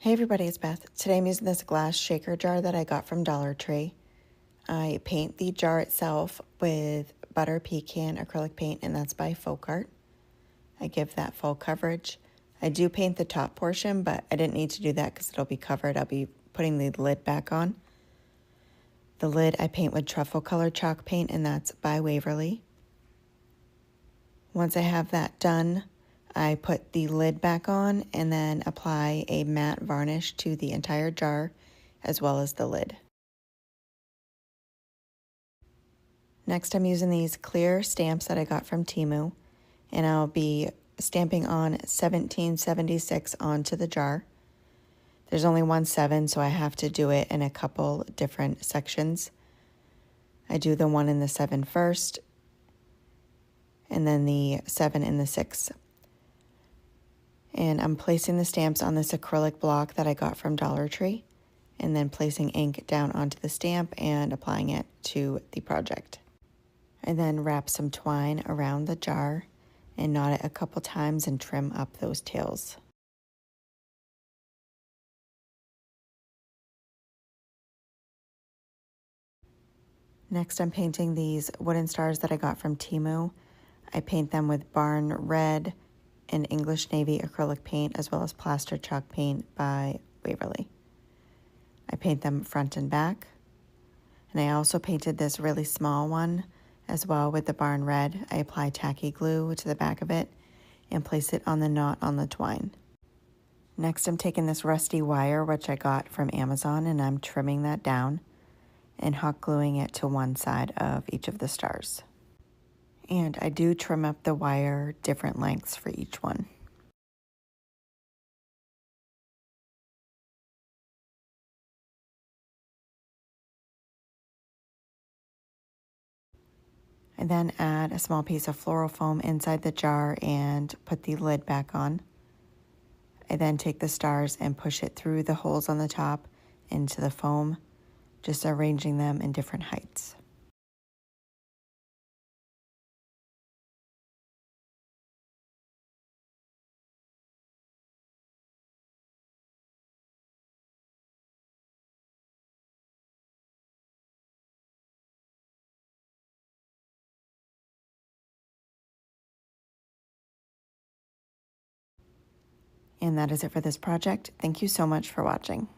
Hey everybody, it's Beth. Today I'm using this glass shaker jar that I got from Dollar Tree. I paint the jar itself with butter pecan acrylic paint, and that's by Folkart. I give that full coverage. I do paint the top portion, but I didn't need to do that because it'll be covered. I'll be putting the lid back on. The lid I paint with truffle color chalk paint, and that's by Waverly. Once I have that done, I put the lid back on and then apply a matte varnish to the entire jar as well as the lid. Next, I'm using these clear stamps that I got from Temu, and I'll be stamping on 1776 onto the jar. There's only one 7, so I have to do it in a couple different sections. I do the 1 in the 7 first, and then the 7 in the 6. And I'm placing the stamps on this acrylic block that I got from Dollar Tree, and then placing ink down onto the stamp and applying it to the project. I then wrap some twine around the jar and knot it a couple times and trim up those tails. Next, I'm painting these wooden stars that I got from Temu. I paint them with Barn Red and English Navy acrylic paint, as well as Plaster chalk paint by Waverly. I paint them front and back. And I also painted this really small one as well with the Barn Red. I apply tacky glue to the back of it and place it on the knot on the twine. Next, I'm taking this rusty wire, which I got from Amazon, and I'm trimming that down and hot gluing it to one side of each of the stars. And I do trim up the wire different lengths for each one. I then add a small piece of floral foam inside the jar and put the lid back on. I then take the stars and push it through the holes on the top into the foam, just arranging them in different heights. And that is it for this project. Thank you so much for watching.